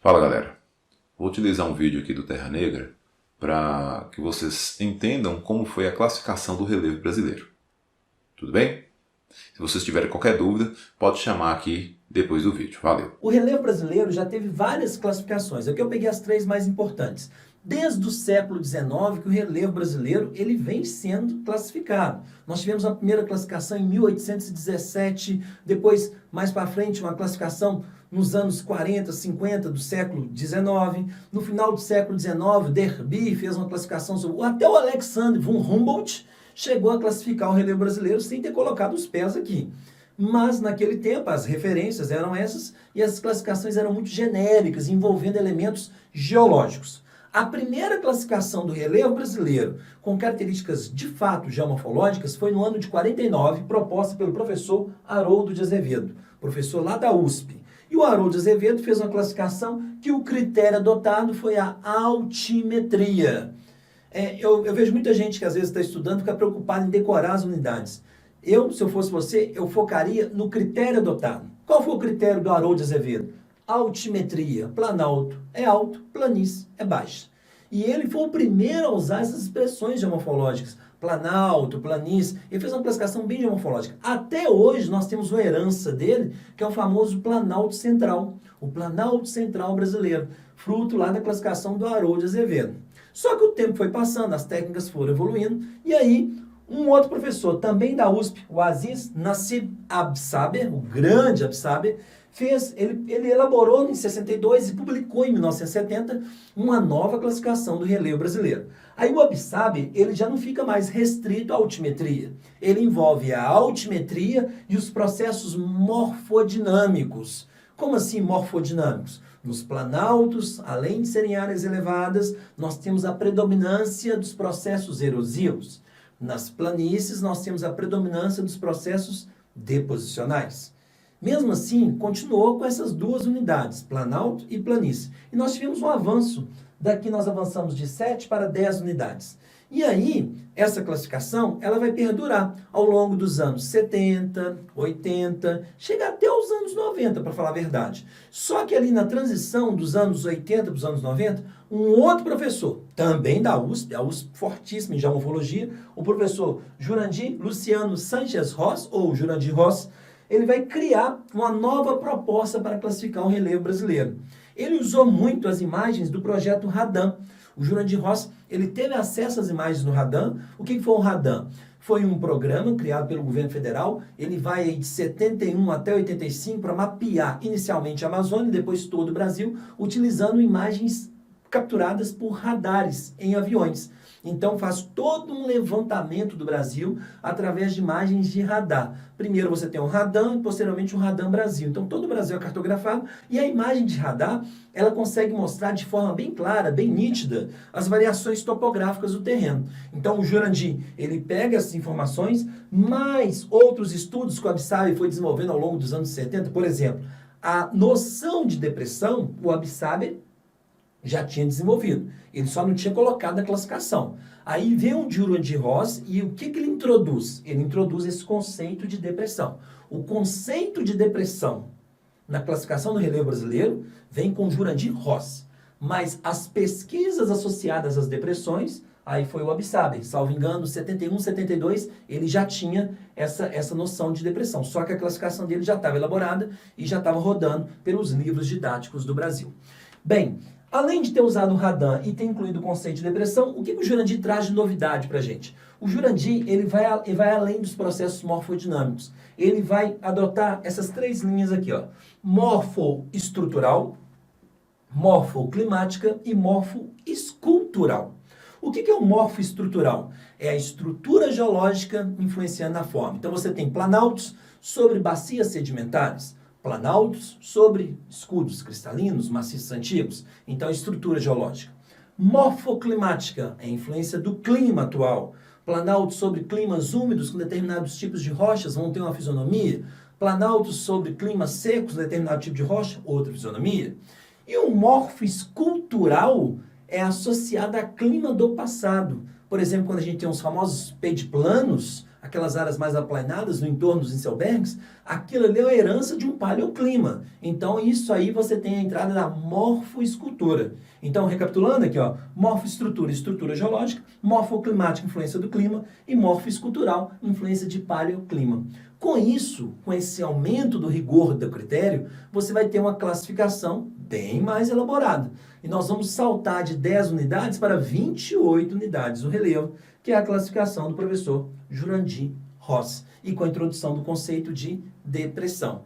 Fala galera, vou utilizar um vídeo aqui do Terra Negra para que vocês entendam como foi a classificação do relevo brasileiro. Tudo bem? Se vocês tiverem qualquer dúvida, pode chamar aqui depois do vídeo. Valeu! O relevo brasileiro já teve várias classificações. Aqui eu peguei as três mais importantes. Desde o século XIX que o relevo brasileiro ele vem sendo classificado. Nós tivemos a primeira classificação em 1817, depois, mais para frente, uma classificação nos anos 40, 50 do século XIX. No final do século XIX, Derby fez uma classificação sobre... Até o Alexander von Humboldt chegou a classificar o relevo brasileiro sem ter colocado os pés aqui. Mas, naquele tempo, as referências eram essas e as classificações eram muito genéricas, envolvendo elementos geológicos. A primeira classificação do relevo brasileiro, com características de fato geomorfológicas, foi no ano de 49, proposta pelo professor Haroldo de Azevedo, professor lá da USP. E o Haroldo de Azevedo fez uma classificação que o critério adotado foi a altimetria. Eu vejo muita gente que às vezes está estudando fica preocupada em decorar as unidades. Se eu fosse você, eu focaria no critério adotado. Qual foi o critério do Haroldo de Azevedo? Altimetria, planalto é alto, planície é baixa. E ele foi o primeiro a usar essas expressões geomorfológicas. Planalto, planície, ele fez uma classificação bem geomorfológica. Até hoje nós temos uma herança dele, que é o famoso Planalto Central. O Planalto Central brasileiro, fruto lá da classificação do Haroldo de Azevedo. Só que o tempo foi passando, as técnicas foram evoluindo, e aí um outro professor, também da USP, o Aziz Nassib Absaber, o grande Absaber, ele elaborou em 62 e publicou em 1970 uma nova classificação do relevo brasileiro. Aí o Absaber, ele já não fica mais restrito à altimetria. Ele envolve a altimetria e os processos morfodinâmicos. Como assim morfodinâmicos? Nos planaltos, além de serem áreas elevadas, nós temos a predominância dos processos erosivos. Nas planícies, nós temos a predominância dos processos deposicionais. Mesmo assim, continuou com essas duas unidades, planalto e planície. E nós tivemos um avanço. Daqui nós avançamos de 7 para 10 unidades. E aí, essa classificação, ela vai perdurar ao longo dos anos 70, 80, chega até os anos 90, para falar a verdade. Só que ali na transição dos anos 80 para os anos 90, um outro professor, também da USP, a USP fortíssima em geomorfologia, o professor Jurandir Luciano Sanchez Ross, ou Jurandir Ross, ele vai criar uma nova proposta para classificar o relevo brasileiro. Ele usou muito as imagens do projeto Radan. O Jurandir Ross, ele teve acesso às imagens no Radan. O que foi o Radan? Foi um programa criado pelo governo federal. Ele vai de 71 até 85 para mapear inicialmente a Amazônia e depois todo o Brasil, utilizando imagens capturadas por radares em aviões. Então faz todo um levantamento do Brasil através de imagens de radar. Primeiro você tem um Radan e posteriormente um Radan Brasil. Então todo o Brasil é cartografado e a imagem de radar ela consegue mostrar de forma bem clara, bem nítida, as variações topográficas do terreno. Então o Jurandir, ele pega essas informações, mais outros estudos que o Absaber foi desenvolvendo ao longo dos anos 70, por exemplo, a noção de depressão, o Absaber já tinha desenvolvido. Ele só não tinha colocado na classificação. Aí vem o Jurandir Ross e o que ele introduz? Ele introduz esse conceito de depressão. O conceito de depressão na classificação do relevo brasileiro vem com Jurandir Ross. Mas as pesquisas associadas às depressões, aí foi o Absaber. Salvo engano, 71, 72, ele já tinha essa noção de depressão. Só que a classificação dele já estava elaborada e já estava rodando pelos livros didáticos do Brasil. Bem, além de ter usado o Radan e ter incluído o conceito de depressão, o que o Jurandir traz de novidade para a gente? O Jurandir ele vai além dos processos morfodinâmicos. Ele vai adotar essas três linhas aqui, ó: morfoestrutural, morfoclimática e morfoescultural. O que é o morfoestrutural? É a estrutura geológica influenciando a forma. Então você tem planaltos sobre bacias sedimentares, planaltos sobre escudos cristalinos, maciços antigos. Então, estrutura geológica. Morfoclimática é a influência do clima atual. Planaltos sobre climas úmidos com determinados tipos de rochas vão ter uma fisionomia. Planaltos sobre climas secos, determinado tipo de rocha, outra fisionomia. E o morfoescultural é associado a clima do passado. Por exemplo, quando a gente tem os famosos peidplanos, aquelas áreas mais aplanadas no entorno dos Inselbergs, aquilo ali é uma herança de um paleoclima. Então, isso aí você tem a entrada da morfoescultura. Então, recapitulando aqui, ó, morfoestrutura, estrutura geológica, morfoclimática, influência do clima, e morfoescultural, influência de paleoclima. Com isso, com esse aumento do rigor do critério, você vai ter uma classificação bem mais elaborada. E nós vamos saltar de 10 unidades para 28 unidades o relevo, que é a classificação do professor Jurandir Ross, e com a introdução do conceito de depressão.